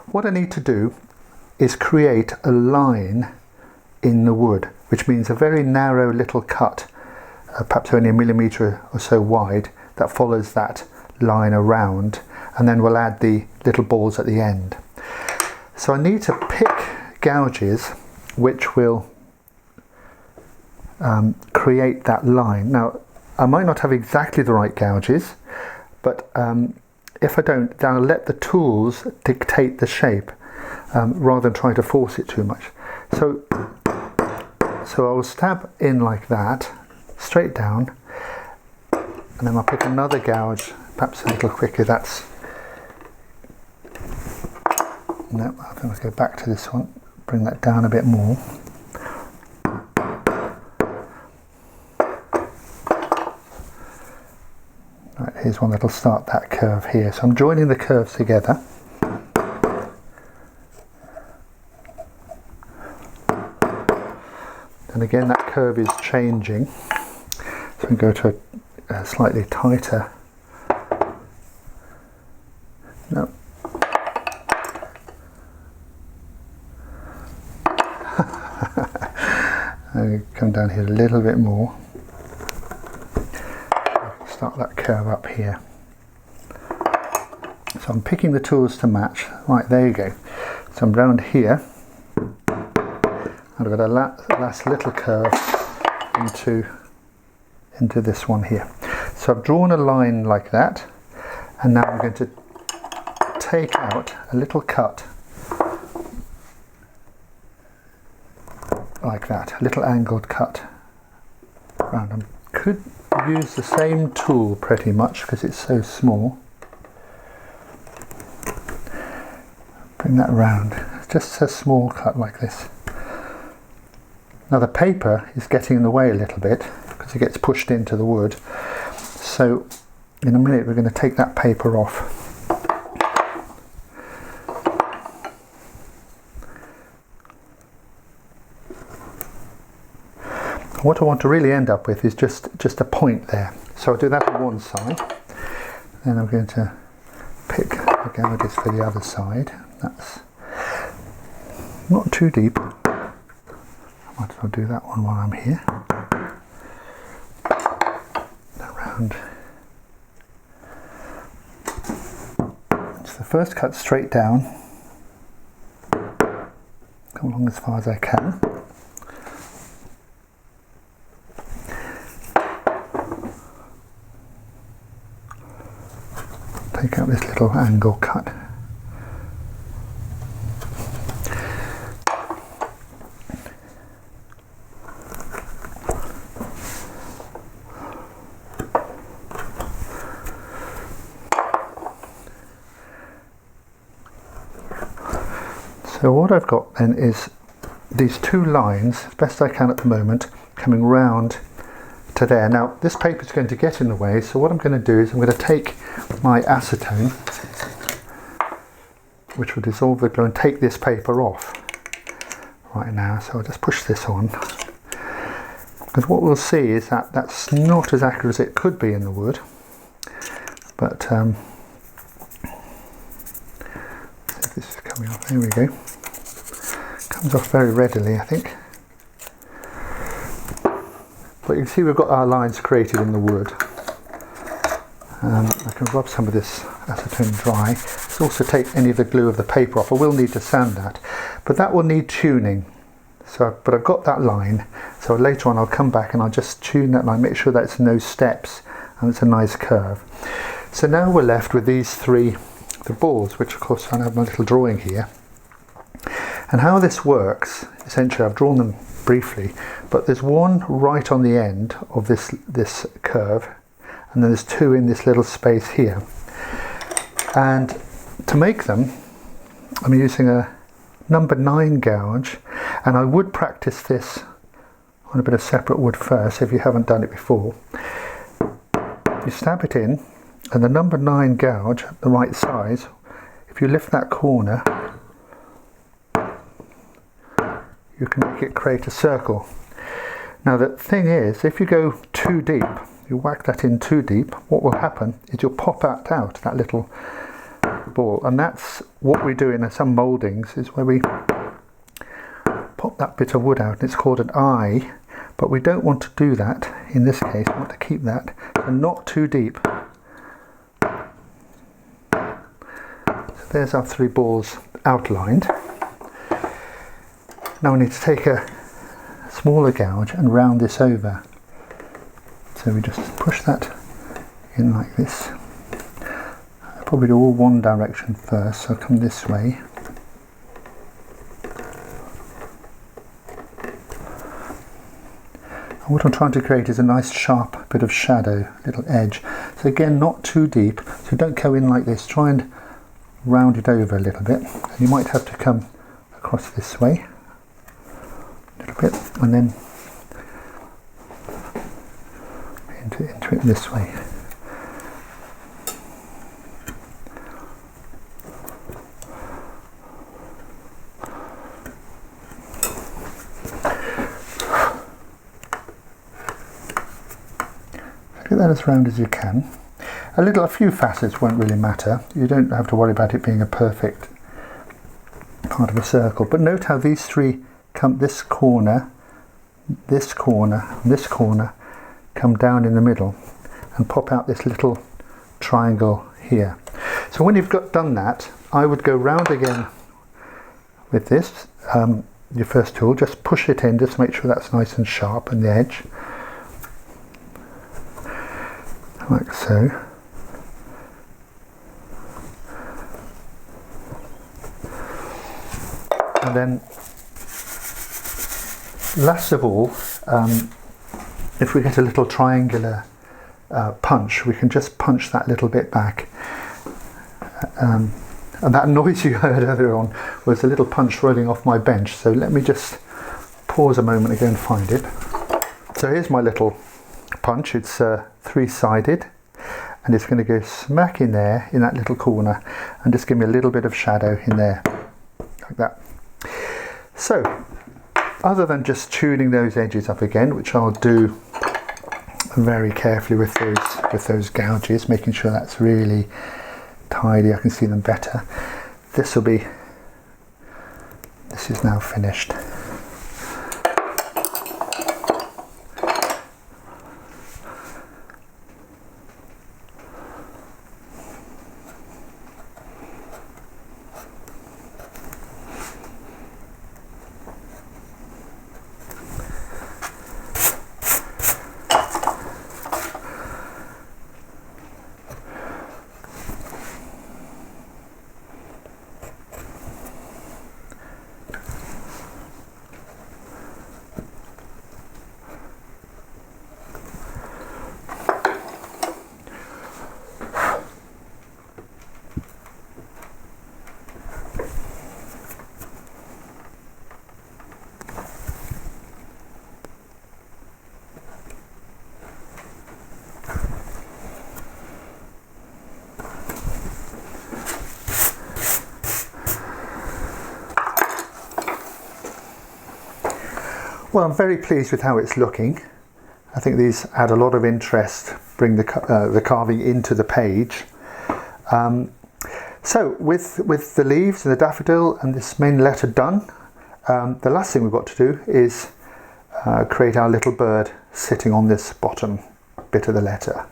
what I need to do is create a line in the wood, which means a very narrow little cut, perhaps only 1 millimetre or so wide, that follows that line around, and then we'll add the little balls at the end. So I need to pick gouges which will create that line. Now I might not have exactly the right gouges, but if I don't, then I'll let the tools dictate the shape rather than trying to force it too much. So I will stab in like that, straight down, and then I'll pick another gouge, perhaps a little quicker. No, I think I'll go back to this one, bring that down a bit more. Right, here's one that'll start that curve here. So I'm joining the curves together. And again, that curve is changing. So we go to a slightly tighter. No. Come down here a little bit more. Start that curve up here. So I'm picking the tools to match. Right, there you go. So I'm round here. I've got a last little curve into this one here. So I've drawn a line like that, and now I'm going to take out a little cut like that, a little angled cut round. I could use the same tool pretty much because it's so small. Bring that round, just a small cut like this. Now the paper is getting in the way a little bit because it gets pushed into the wood. So in a minute we're going to take that paper off. What I want to really end up with is just a point there. So I'll do that on one side. Then I'm going to pick the gouges for the other side. That's not too deep. I might as well do that one while I'm here. Around. So the first cut straight down. Come along as far as I can. Take out this little angle cut. So what I've got then is these two lines, as best I can at the moment, coming round to there. Now this paper is going to get in the way, so what I'm going to do is I'm going to take my acetone, which will dissolve the glue, and take this paper off right now. So I'll just push this on, because what we'll see is that that's not as accurate as it could be in the wood, but see if this is coming off. There we go. Comes off very readily, I think. But you can see we've got our lines created in the wood. I can rub some of this acetone dry. Let's also take any of the glue of the paper off. I will need to sand that, but that will need tuning. But I've got that line, so later on I'll come back and I'll just tune that line, make sure that it's no steps and it's a nice curve. So now we're left with these three, the balls, which of course I have my little drawing here. And how this works, essentially I've drawn them briefly, but there's one right on the end of this curve, and then there's two in this little space here. And to make them, I'm using a number 9 gouge, and I would practice this on a bit of separate wood first if you haven't done it before. You stab it in, and the number 9 gouge, the right size, if you lift that corner, you can make it create a circle. Now the thing is, if you go too deep, you whack that in too deep, what will happen is you'll pop that out, that little ball, and that's what we do in some mouldings, is where we pop that bit of wood out, and it's called an eye, but we don't want to do that in this case. We want to keep that so not too deep. So there's our 3 balls outlined. Now we need to take a smaller gouge and round this over. So we just push that in like this. I'll probably do all one direction first, so I'll come this way. And what I'm trying to create is a nice sharp bit of shadow, little edge. So again, not too deep, so don't go in like this. Try and round it over a little bit. And you might have to come across this way a little bit, and then into it this way. Get that as round as you can. A few facets won't really matter. You don't have to worry about it being a perfect part of a circle. But note how these 3 come, this corner, this corner, this corner, come down in the middle and pop out this little triangle here. So when you've done that, I would go round again with this, your first tool, just push it in, just make sure that's nice and sharp on the edge. Like so. And then last of all, if we get a little triangular punch, we can just punch that little bit back. And that noise you heard earlier on was a little punch rolling off my bench. So let me just pause a moment ago and find it. So here's my little punch. It's 3-sided, and it's going to go smack in there in that little corner and just give me a little bit of shadow in there, like that. So other than just tuning those edges up again, which I'll do very carefully with those gouges, making sure that's really tidy, I can see them better. This is now finished. Well, I'm very pleased with how it's looking. I think these add a lot of interest, bring the carving into the page. So with the leaves and the daffodil and this main letter done, the last thing we've got to do is create our little bird sitting on this bottom bit of the letter.